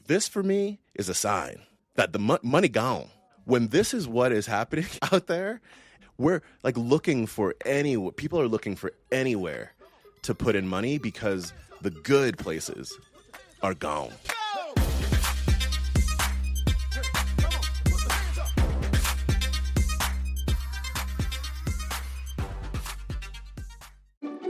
This for me is a sign that the money gone. When this is what is happening out there, we're like people are looking for anywhere to put in money because the good places are gone.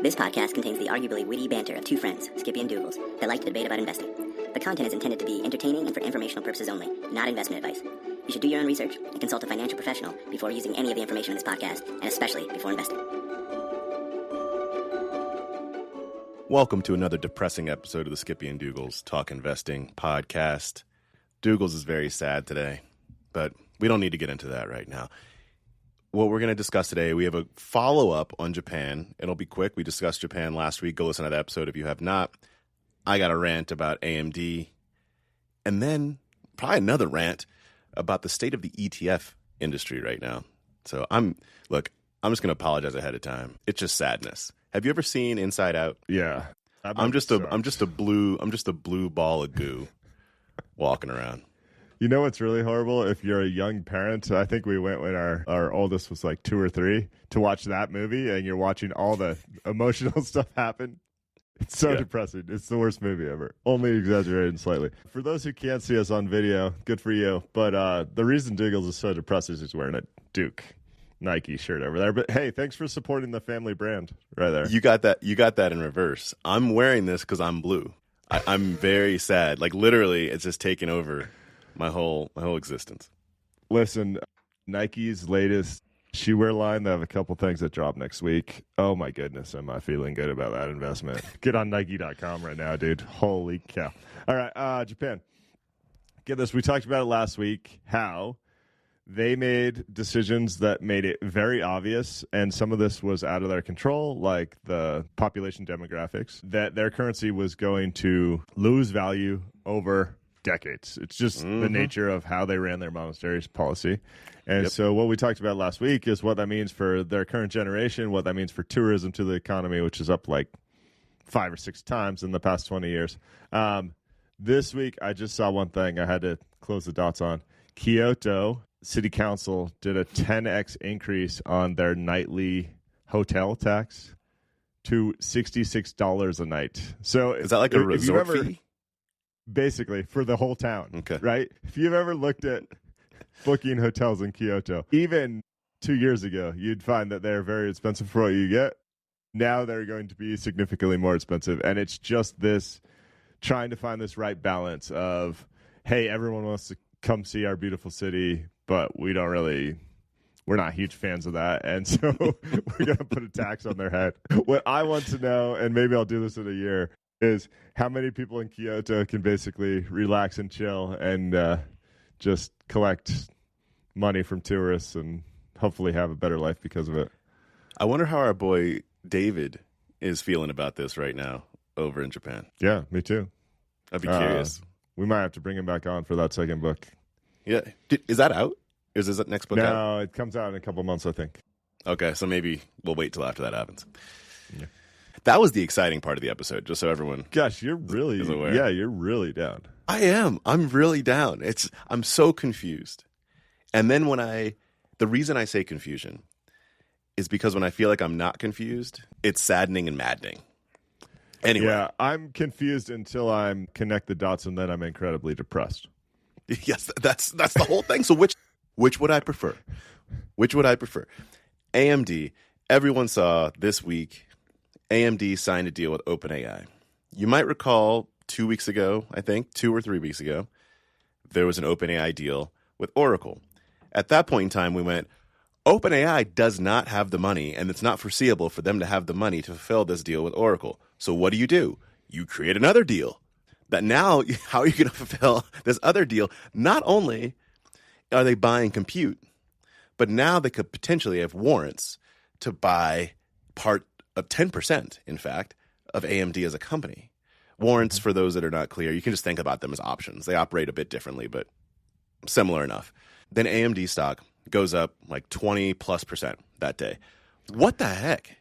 This podcast contains the arguably witty banter of two friends, Skippy and Doogles, that like to debate about investing. The content is intended to be entertaining and for informational purposes only, not investment advice. You should do your own research and consult a financial professional before using any of the information in this podcast, and especially before investing. Welcome to another depressing episode of the Skippy and Doogles Talk Investing podcast. Doogles is very sad today, but we don't need to get into that right now. What we're going to discuss today, we have a follow-up on Japan. It'll be quick. We discussed Japan last week. Go listen to that episode if you have not. I got a rant about AMD. And then probably another rant about the state of the ETF industry right now. So I'm just going to apologize ahead of time. It's just sadness. Have you ever seen Inside Out? Yeah. I'm just a blue ball of goo walking around. You know what's really horrible? If you're a young parent, I think we went when our oldest was like 2 or 3 to watch that movie, and you're watching all the emotional stuff happen. It's so depressing. It's the worst movie ever. Only exaggerated slightly. For those who can't see us on video, good for you. But the reason Doogles is so depressed is he's wearing a Duke Nike shirt over there. But hey, thanks for supporting the family brand right there. You got that in reverse. I'm wearing this because I'm blue. I'm very sad. Like literally, it's just taken over my whole existence. Listen, Nike's latest shoewear line, they have a couple things that drop next week. Oh my goodness, am I feeling good about that investment. Get on Nike.com right now, dude. Holy cow. All right, Japan. Get this. We talked about it last week, how they made decisions that made it very obvious, and some of this was out of their control, like the population demographics, that their currency was going to lose value over decades. It's just the nature of how they ran their monetary policy. And so what we talked about last week is what that means for their current generation, what that means for tourism to the economy, which is up like 5 or 6 times in the past 20 years. This week, I just saw one thing I had to close the dots on. Kyoto City Council did a 10x increase on their nightly hotel tax to $66 a night. So is that like a resort fee? Basically, for the whole town, okay. Right? If you've ever looked at booking hotels in Kyoto, even 2 years ago, you'd find that they're very expensive for what you get. Now they're going to be significantly more expensive. And it's just this trying to find this right balance of, hey, everyone wants to come see our beautiful city, but we're not huge fans of that. And so we're going to put a tax on their head. What I want to know, and maybe I'll do this in a year, is how many people in Kyoto can basically relax and chill and just collect money from tourists and hopefully have a better life because of it. I wonder how our boy David is feeling about this right now over in Japan. Yeah, me too. I'd be curious. We might have to bring him back on for that second book. Yeah. Is that out? Is that next book out? No, it comes out in a couple months, I think. Okay, so maybe we'll wait till after that happens. Yeah. That was the exciting part of the episode, just so everyone Gosh, you're really is aware. Yeah, you're really down. I am. I'm really down. I'm so confused. And then the reason I say confusion is because when I feel like I'm not confused, it's saddening and maddening. Anyway. Yeah, I'm confused until I connect the dots, and then I'm incredibly depressed. Yes, that's the whole thing. So which would I prefer? Which would I prefer? AMD, everyone saw this week, AMD signed a deal with OpenAI. You might recall 2 weeks ago, I think, 2 or 3 weeks ago, there was an OpenAI deal with Oracle. At that point in time, we went, OpenAI does not have the money, and it's not foreseeable for them to have the money to fulfill this deal with Oracle. So what do? You create another deal. But now, how are you going to fulfill this other deal? Not only are they buying compute, but now they could potentially have warrants to buy part of 10%, in fact, of AMD as a company. Warrants, for those that are not clear, you can just think about them as options. They operate a bit differently, but similar enough. Then AMD stock goes up like 20+% that day. What the heck?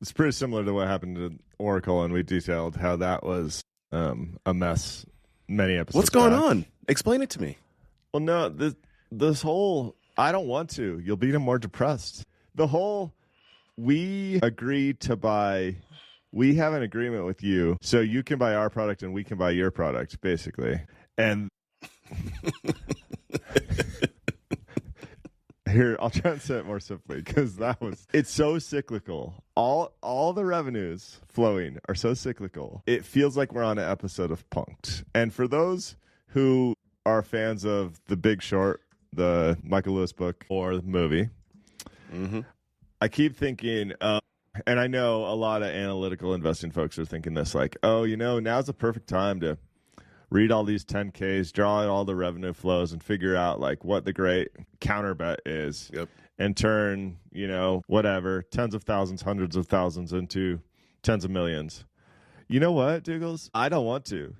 It's pretty similar to what happened to Oracle, and we detailed how that was a mess many episodes. What's going back. on? Explain it to me. Well, no, this whole I don't want to. You'll be more depressed. The whole we agreed to buy. We have an agreement with you, so you can buy our product and we can buy your product, basically. And here, I'll try and say it more simply because it's so cyclical. All the revenues flowing are so cyclical. It feels like we're on an episode of Punk'd. And for those who are fans of The Big Short, the Michael Lewis book or the movie, I keep thinking, and I know a lot of analytical investing folks are thinking this, like, oh, now's the perfect time to read all these 10Ks, draw out all the revenue flows, and figure out like what the great counter bet is, and turn, whatever, tens of thousands, hundreds of thousands into tens of millions. You know what, Doogles? I don't want to.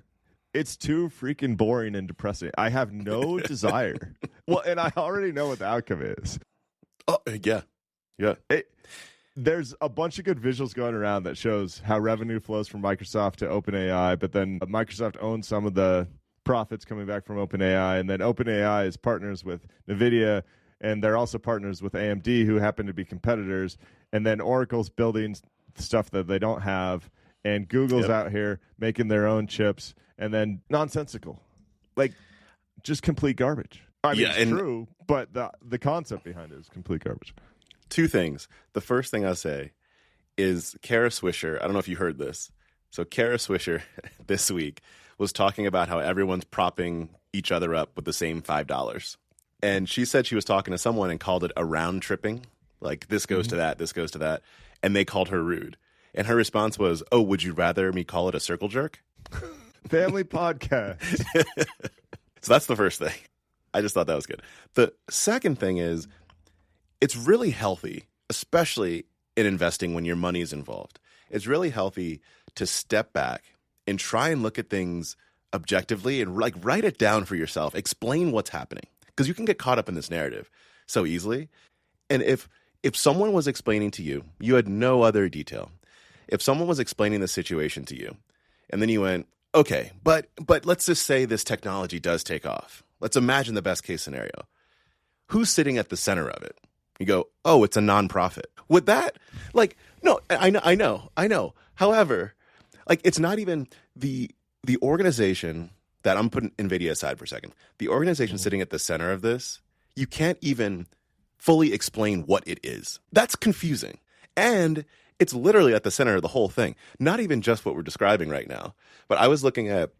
It's too freaking boring and depressing. I have no desire. Well, and I already know what the outcome is. Oh, yeah. There's a bunch of good visuals going around that shows how revenue flows from Microsoft to OpenAI, but then Microsoft owns some of the profits coming back from OpenAI, and then OpenAI is partners with NVIDIA, and they're also partners with AMD, who happen to be competitors, and then Oracle's building stuff that they don't have, and Google's out here making their own chips, and then nonsensical. Like, just complete garbage. I mean, it's true, but the concept behind it is complete garbage. Two things. The first thing I'll say is Kara Swisher. I don't know if you heard this. So Kara Swisher this week was talking about how everyone's propping each other up with the same $5. And she said she was talking to someone and called it a round tripping. Like, this goes to that, this goes to that. And they called her rude. And her response was, oh, would you rather me call it a circle jerk? Family podcast. So that's the first thing. I just thought that was good. The second thing is, it's really healthy, especially in investing when your money is involved. It's really healthy to step back and try and look at things objectively and like write it down for yourself. Explain what's happening, because you can get caught up in this narrative so easily. And if someone was explaining to you, you had no other detail. If someone was explaining the situation to you, and then you went, okay, but let's just say this technology does take off. Let's imagine the best case scenario. Who's sitting at the center of it? You go, oh, it's a nonprofit. Would that, like, no, I know. However, like, it's not even the organization that I'm putting NVIDIA aside for a second. The organization sitting at the center of this, you can't even fully explain what it is. That's confusing. And it's literally at the center of the whole thing. Not even just what we're describing right now. But I was looking at,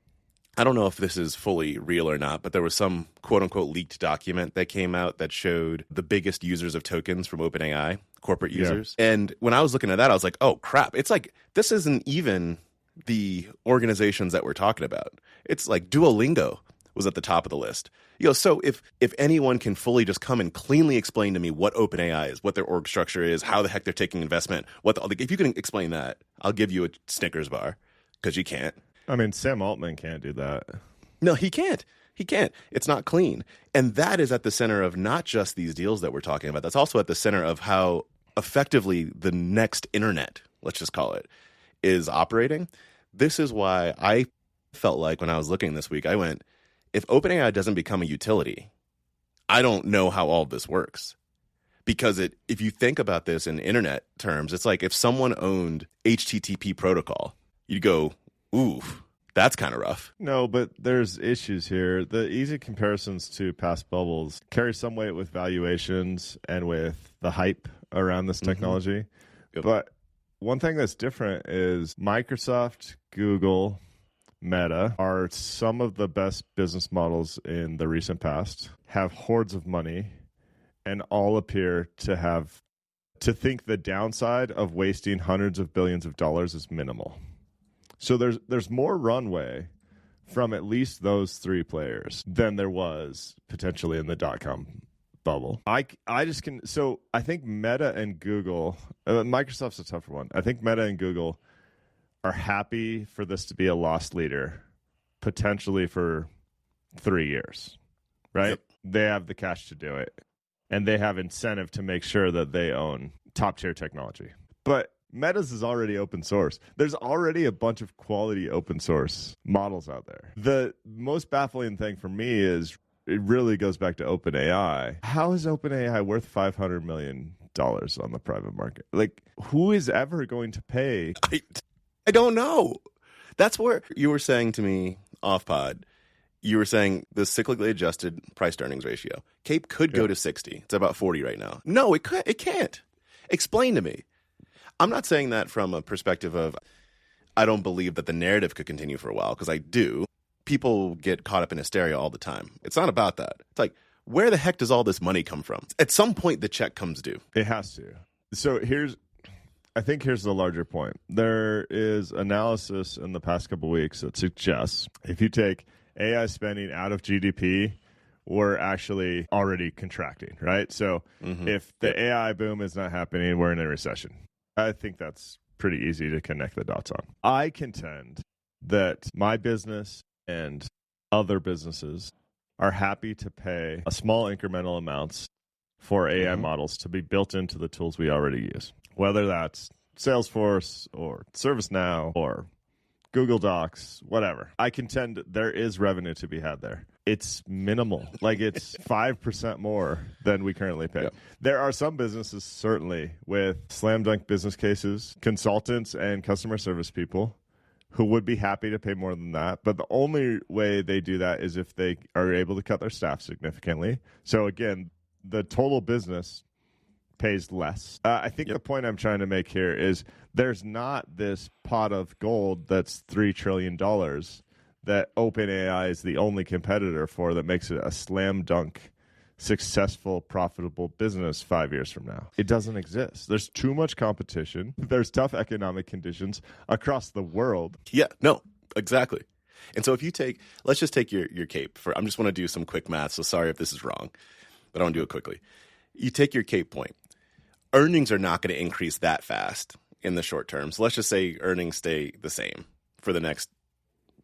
I don't know if this is fully real or not, but there was some quote-unquote leaked document that came out that showed the biggest users of tokens from OpenAI, corporate users. And when I was looking at that, I was like, oh, crap. It's like, this isn't even the organizations that we're talking about. It's like Duolingo was at the top of the list. So if anyone can fully just come and cleanly explain to me what OpenAI is, what their org structure is, how the heck they're taking investment, if you can explain that, I'll give you a Snickers bar, because you can't. I mean, Sam Altman can't do that. No, he can't. It's not clean. And that is at the center of not just these deals that we're talking about. That's also at the center of how effectively the next internet, let's just call it, is operating. This is why I felt like when I was looking this week, I went, if OpenAI doesn't become a utility, I don't know how all of this works. Because if you think about this in internet terms, it's like if someone owned HTTP protocol, you'd go, ooh, that's kind of rough. No, but there's issues here. The easy comparisons to past bubbles carry some weight with valuations and with the hype around this technology. Yep. But one thing that's different is Microsoft, Google, Meta are some of the best business models in the recent past, have hordes of money, and all appear to think the downside of wasting hundreds of billions of dollars is minimal. So there's more runway from at least those three players than there was potentially in the dot-com bubble. I think Meta and Google, Microsoft's a tougher one. I think Meta and Google are happy for this to be a loss leader, potentially for 3 years, right? Yep. They have the cash to do it, and they have incentive to make sure that they own top-tier technology. But Meta's is already open source. There's already a bunch of quality open source models out there. The most baffling thing for me is it really goes back to OpenAI. How is OpenAI worth $500 million on the private market? Like, who is ever going to pay? I don't know. That's where you were saying to me off pod, you were saying the cyclically adjusted price to earnings ratio. Cape could go to 60. It's about 40 right now. No, it can't. Explain to me. I'm not saying that from a perspective of I don't believe that the narrative could continue for a while, because I do. People get caught up in hysteria all the time. It's not about that. It's like, where the heck does all this money come from? At some point, the check comes due. It has to. So I think here's the larger point. There is analysis in the past couple of weeks that suggests if you take AI spending out of GDP, we're actually already contracting, right? So if the AI boom is not happening, we're in a recession. I think that's pretty easy to connect the dots on. I contend that my business and other businesses are happy to pay a small incremental amounts for AI models to be built into the tools we already use, whether that's Salesforce or ServiceNow or Google Docs, whatever. I contend there is revenue to be had there. It's minimal. Like, it's 5% more than we currently pay. Yep. There are some businesses, certainly, with slam dunk business cases, consultants and customer service people who would be happy to pay more than that. But the only way they do that is if they are able to cut their staff significantly. So again, the total business pays less. I think the point I'm trying to make here is there's not this pot of gold that's $3 trillion that OpenAI is the only competitor for that makes it a slam dunk, successful, profitable business 5 years from now. It doesn't exist. There's too much competition. There's tough economic conditions across the world. Yeah, no, exactly. And so if you let's just take your cape for, I just want to do some quick math. So sorry if this is wrong, but I want to do it quickly. You take your cape point. Earnings are not going to increase that fast in the short term. So let's just say earnings stay the same for the next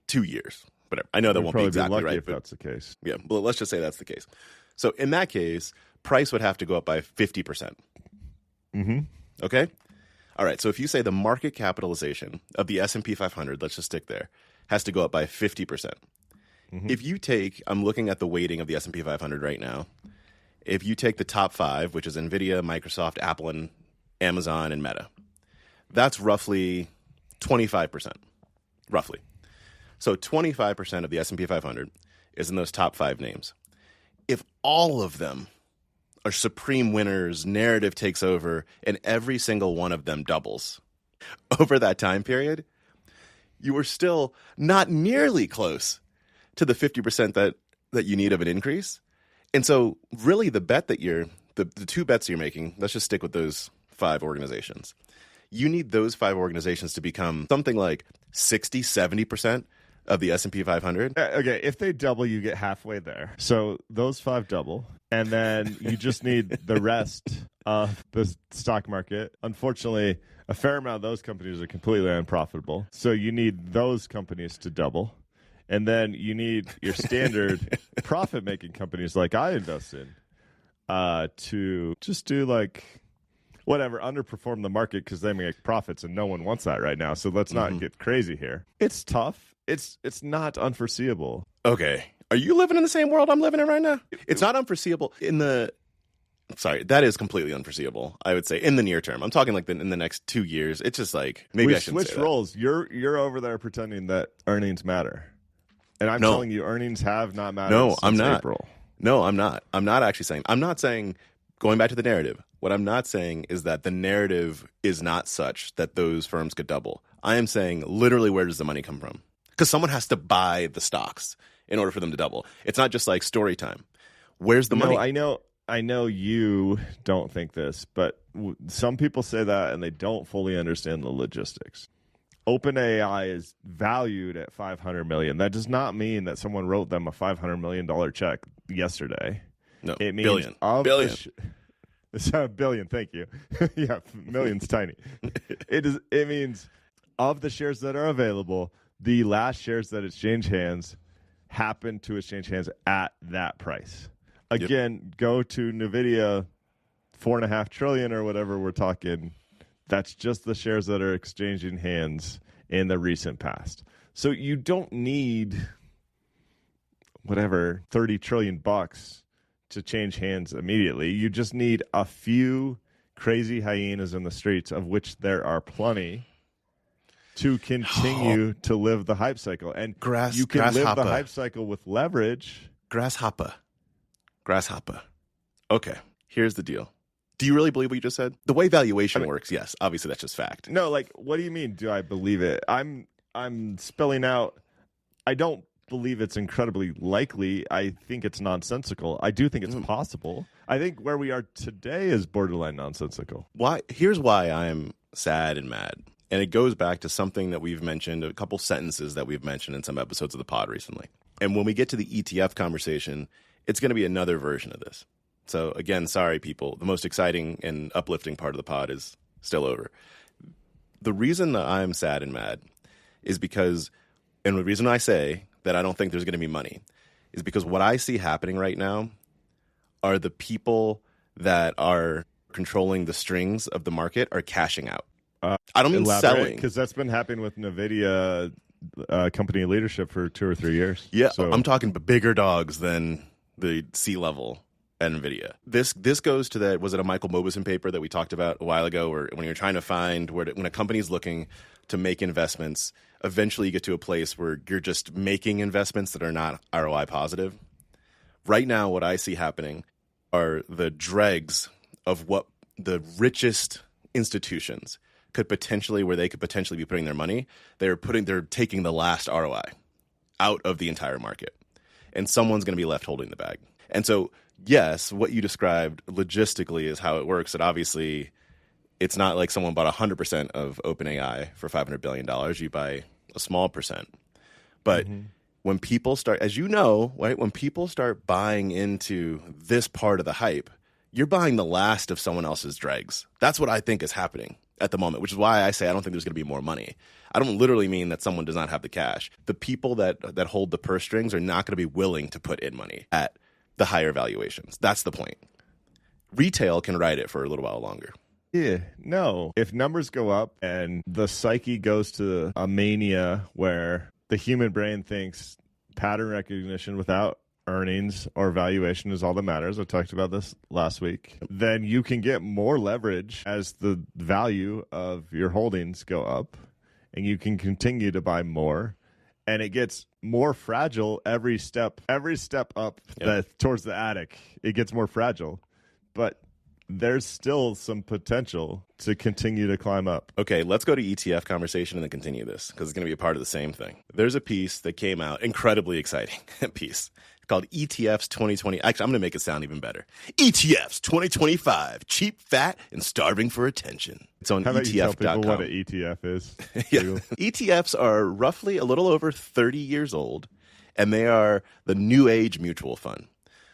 2 years. Whatever. I know that won't be exactly right. If that's the case. Yeah, well, let's just say that's the case. So in that case, price would have to go up by 50%. Okay? All right, so if you say the market capitalization of the S&P 500, let's just stick there, has to go up by 50%. If you take, I'm looking at the weighting of the S&P 500 right now. If you take the top 5, which is NVIDIA, Microsoft, Apple, and Amazon, and Meta, that's roughly 25%, roughly. So 25% of the S&P 500 is in those top 5 names. If all of them are supreme winners, narrative takes over, and every single one of them doubles over that time period, you are still not nearly close to the 50% that you need of an increase. And so really the bet that the two bets you're making, let's just stick with those 5 organizations. You need those 5 organizations to become something like 60, 70% of the S&P 500. Okay, if they double, you get halfway there. So those 5 double, and then you just need the rest of the stock market. Unfortunately, a fair amount of those companies are completely unprofitable. So you need those companies to double. And then you need your standard profit-making companies like I invest in to just do like whatever, underperform the market because they make profits and no one wants that right now. So let's not get crazy here. It's tough. It's not unforeseeable. Okay. Are you living in the same world I'm living in right now? It's not unforeseeable sorry, that is completely unforeseeable, I would say, in the near term. I'm talking like in the next 2 years. It's just like, maybe I shouldn't say that. We switched roles. You're over there pretending that earnings matter. And I'm telling you, earnings have not mattered since April. No, I'm not. I'm not actually saying. I'm not saying, going back to the narrative, what I'm not saying is that the narrative is not such that those firms could double. I am saying, literally, where does the money come from? Because someone has to buy the stocks in order for them to double. It's not just like story time. Where's the money? I know you don't think this, but some people say that and they don't fully understand the logistics. OpenAI is valued at $500 million. That does not mean that someone wrote them a $500 million check yesterday. No, it means billion. It's a billion. Thank you. Yeah, million's tiny. It means of the shares that are available, the last shares that exchange hands happen to exchange hands at that price. Again, go to NVIDIA, $4.5 trillion or whatever we're talking That's just the shares that are exchanging hands in the recent past. So you don't need whatever 30 trillion bucks to change hands immediately. You just need a few crazy hyenas in the streets, of which there are plenty, to continue to live the hype cycle. And you can live the hype cycle with leverage. Grasshopper. Okay, here's the deal. Do you really believe what you just said? The way valuation works, yes. Obviously, that's just fact. No, like, what do you mean, do I believe it? I'm spelling out, I don't believe it's incredibly likely. I think it's nonsensical. I do think it's possible. I think where we are today is borderline nonsensical. Here's why I'm sad and mad. And it goes back to something that we've mentioned, a couple sentences that we've mentioned in some episodes of the pod recently. And when we get to the ETF conversation, it's going to be another version of this. So again, sorry, people. The most exciting and uplifting part of the pod is still over. The reason that I'm sad and mad is because, and the reason I say that I don't think there's going to be money, is because what I see happening right now are the people that are controlling the strings of the market are cashing out. I don't mean selling. Because that's been happening with NVIDIA company leadership for 2 or 3 years. Yeah, so I'm talking bigger dogs than the C-level at NVIDIA. This goes to that, was it a Michael Mauboussin paper that we talked about a while ago, where when you're trying to find when a company's looking to make investments, eventually you get to a place where you're just making investments that are not ROI positive. Right now, what I see happening are the dregs of what the richest institutions where they could potentially be putting their money. They're taking the last ROI out of the entire market, and someone's going to be left holding the bag. And so, yes, what you described logistically is how it works. And obviously, it's not like someone bought 100% of OpenAI for $500 billion. You buy a small percent. But when people start, as you know, right, when people start buying into this part of the hype, you're buying the last of someone else's dregs. That's what I think is happening at the moment, which is why I say I don't think there's going to be more money. I don't literally mean that someone does not have the cash. The people that hold the purse strings are not going to be willing to put in money at the higher valuations. That's the point. Retail can ride it for a little while longer. Yeah, no. If numbers go up and the psyche goes to a mania where the human brain thinks pattern recognition without earnings or valuation is all that matters, I talked about this last week, then you can get more leverage as the value of your holdings go up, and you can continue to buy more, and it gets more fragile every step up towards the attic. It gets more fragile, but there's still some potential to continue to climb up. Okay, let's go to ETF conversation and then continue this, because it's going to be a part of the same thing. There's a piece that came out, incredibly exciting piece, called ETFs 2020. Actually, I'm going to make it sound even better. ETFs 2025, cheap, fat, and starving for attention. It's on How about ETF.com. you tell people what an ETF is? Yeah. ETFs are roughly a little over 30 years old, and they are the new age mutual fund.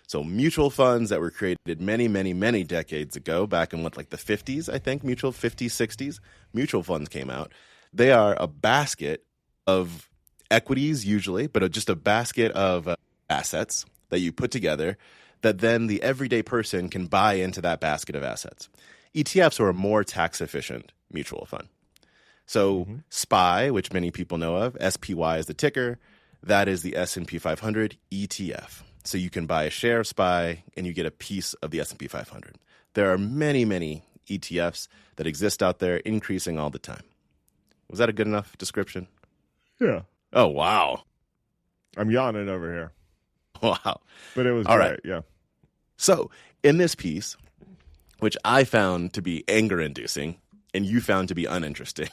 So mutual funds that were created many, many, many decades ago, back in the 50s, I think, 50s, 60s, mutual funds came out. They are a basket of equities usually, but just a basket of assets that you put together that then the everyday person can buy into that basket of assets. ETFs are a more tax-efficient mutual fund. So SPY, which many people know of, SPY is the ticker, that is the S&P 500 ETF. So you can buy a share of SPY and you get a piece of the S&P 500. There are many, many ETFs that exist out there, increasing all the time. Was that a good enough description? Yeah. Oh, wow. I'm yawning over here. Wow. But it was all great, right. Yeah. So in this piece, which I found to be anger-inducing and you found to be uninteresting,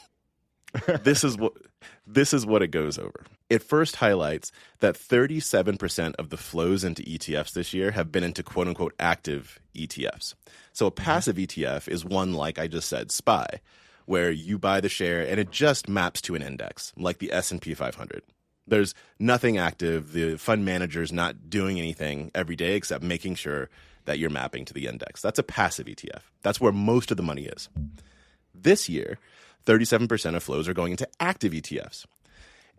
this is what it goes over. It first highlights that 37% of the flows into ETFs this year have been into quote-unquote active ETFs. So a passive ETF is one like I just said, SPY, where you buy the share and it just maps to an index, like the S&P 500. There's nothing active. The fund manager's not doing anything every day except making sure that you're mapping to the index. That's a passive ETF. That's where most of the money is. This year, 37% of flows are going into active ETFs.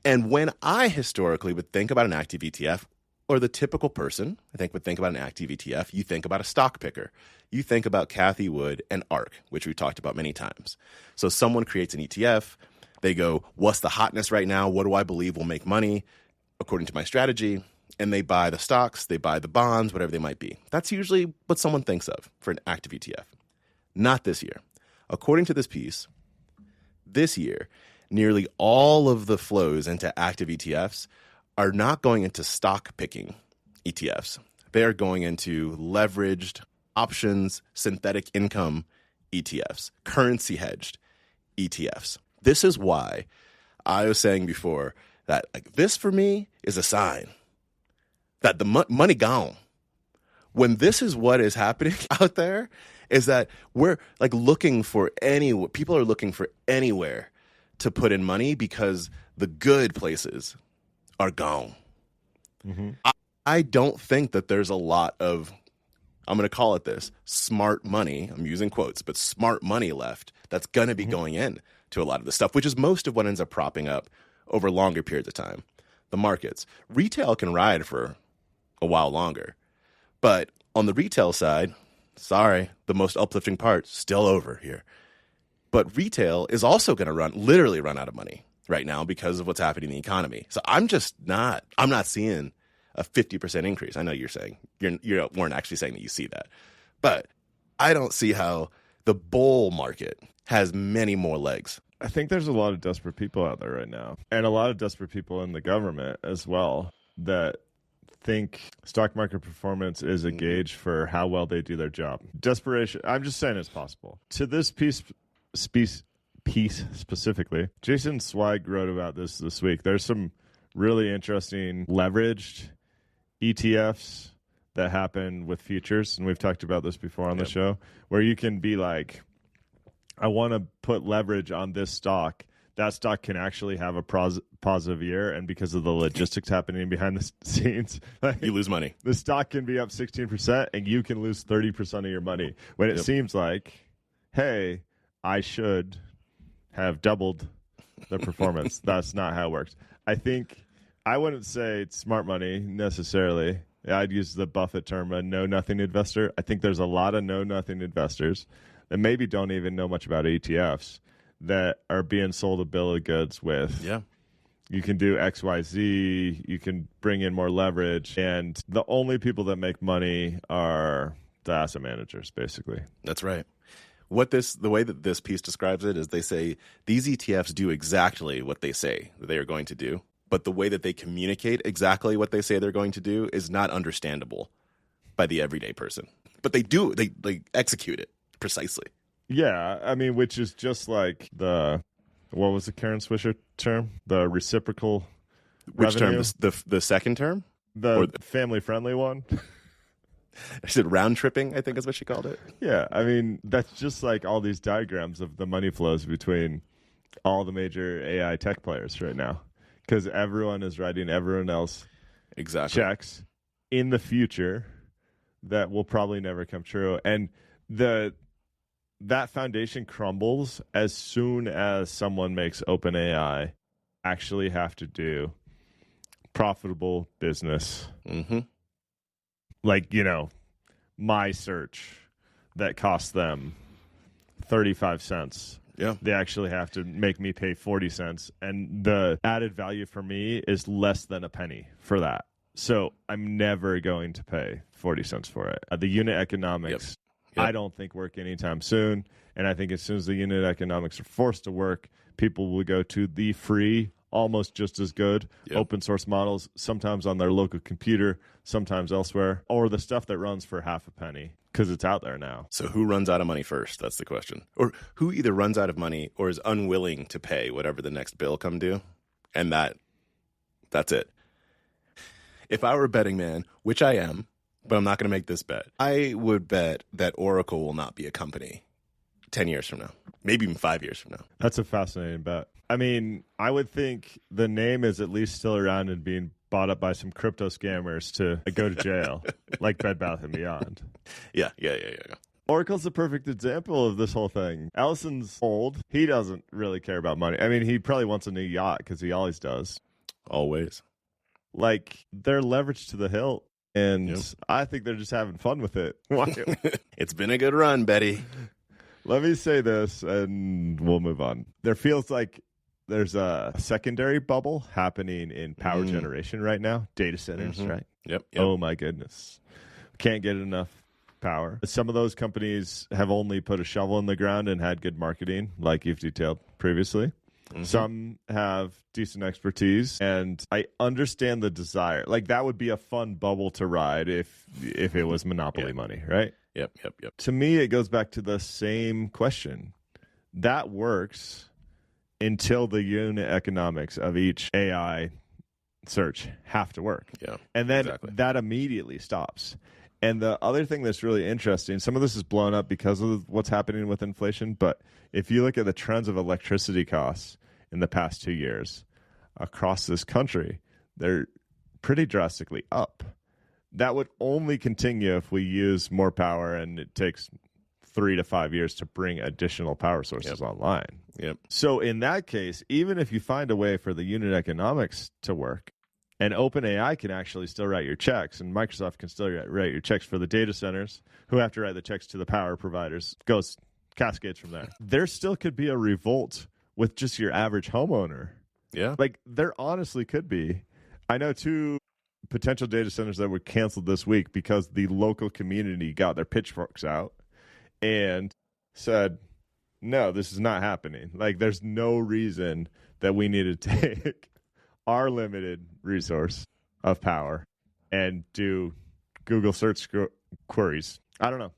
And when I historically would think about an active ETF, or the typical person, I think, would think about an active ETF. You think about a stock picker. You think about Cathie Wood and ARK, which we've talked about many times. So someone creates an ETF. They go, what's the hotness right now? What do I believe will make money according to my strategy? And they buy the stocks, they buy the bonds, whatever they might be. That's usually what someone thinks of for an active ETF. Not this year. According to this piece, this year, nearly all of the flows into active ETFs are not going into stock picking ETFs. They are going into leveraged options, synthetic income ETFs, currency hedged ETFs. This is why I was saying before that this for me is a sign that the money gone. When this is what is happening out there, is that we're looking for people are looking for anywhere to put in money because the good places are gone. Mm-hmm. I don't think that there's a lot of, I'm going to call it this, smart money, I'm using quotes, but smart money left that's going to be going in to a lot of the stuff, which is most of what ends up propping up over longer periods of time. The markets. Retail can ride for a while longer. But on the retail side, sorry, the most uplifting part, still over here. But retail is also going to literally run out of money right now because of what's happening in the economy. So I'm not seeing a 50% increase. I know you're saying, you weren't actually saying that you see that. But I don't see how the bull market has many more legs. I think there's a lot of desperate people out there right now, and a lot of desperate people in the government as well that think stock market performance is a gauge for how well they do their job. Desperation, I'm just saying it's possible. To this piece specifically, Jason Zweig wrote about this week. There's some really interesting leveraged ETFs that happen with futures, and we've talked about this before on the show, where you can be like, I want to put leverage on this stock. That stock can actually have a positive year, and because of the logistics happening behind the scenes, you lose money. The stock can be up 16%, and you can lose 30% of your money. When it seems like, hey, I should have doubled the performance. That's not how it works. I think I wouldn't say it's smart money necessarily. I'd use the Buffett term, a know-nothing investor. I think there's a lot of know-nothing investors that maybe don't even know much about ETFs that are being sold a bill of goods with. Yeah. You can do XYZ, you can bring in more leverage, and the only people that make money are the asset managers, basically. That's right. The way that this piece describes it is they say these ETFs do exactly what they say that they are going to do, but the way that they communicate exactly what they say they're going to do is not understandable by the everyday person. But they do, they execute it precisely. Yeah, I mean, which is just like what was the Karen Swisher term? The reciprocal Which revenue? term? The second term? The family-friendly one? I said round tripping, I think is what she called it. Yeah, I mean, that's just like all these diagrams of the money flows between all the major AI tech players right now. Because everyone is writing everyone else checks in the future that will probably never come true. And that foundation crumbles as soon as someone makes OpenAI actually have to do profitable business. Mm-hmm. Like, my search that costs them 35 cents. Yeah. They actually have to make me pay 40 cents. And the added value for me is less than a penny for that. So I'm never going to pay 40 cents for it. The unit economics, Yep. I don't think work anytime soon. And I think as soon as the unit economics are forced to work, people will go to the free, almost just as good open source models, sometimes on their local computer, sometimes elsewhere, or the stuff that runs for half a penny because it's out there now. So who runs out of money first? That's the question. Or who either runs out of money or is unwilling to pay whatever the next bill come due. And that's it. If I were a betting man, which I am, but I'm not going to make this bet, I would bet that Oracle will not be a company 10 years from now, maybe even 5 years from now. That's a fascinating bet. I mean, I would think the name is at least still around and being bought up by some crypto scammers to go to jail, like Bed Bath & Beyond. Yeah. Oracle's a perfect example of this whole thing. Allison's old. He doesn't really care about money. I mean, he probably wants a new yacht because he always does. Always. like they're leveraged to the hilt. And Yep. I think they're just having fun with it. It's been a good run, Betty. Let me say this and we'll move on. There feels like there's a secondary bubble happening in power generation right now. Data centers, right? Yep. Oh my goodness. Can't get enough power. Some of those companies have only put a shovel in the ground and had good marketing, like you've detailed previously. Some have decent expertise, and I understand the desire. Like that would be a fun bubble to ride if it was monopoly money, right? Yep. To me, it goes back to the same question. That works until the unit economics of each AI search have to work. Yeah. And then exactly. that immediately stops. And the other thing that's really interesting, some of this is blown up because of what's happening with inflation, but if you look at the trends of electricity costs in the past 2 years across this country, they're pretty drastically up. That would only continue if we use more power, and it takes 3 to 5 years to bring additional power sources online. Yep. So in that case, even if you find a way for the unit economics to work, and OpenAI can actually still write your checks, and Microsoft can still write your checks for the data centers, who have to write the checks to the power providers, goes cascades from there. There still could be a revolt with just your average homeowner. Yeah. Like, there honestly could be. I know 2 potential data centers that were canceled this week because the local community got their pitchforks out and said, no, this is not happening. Like, there's no reason that we need to take our limited resource of power and do Google search queries. I don't know.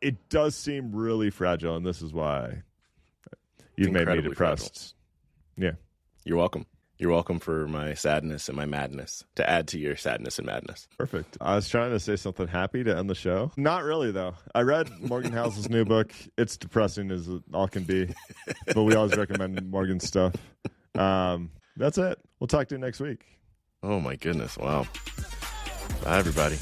It does seem really fragile, and this is why you've made me depressed. Fragile. Yeah. You're welcome. You're welcome for my sadness and my madness, to add to your sadness and madness. Perfect. I was trying to say something happy to end the show. Not really, though. I read Morgan House's new book. It's depressing as it all can be, but we always recommend Morgan's stuff. That's it. We'll talk to you next week. Oh, my goodness. Wow. Bye, everybody.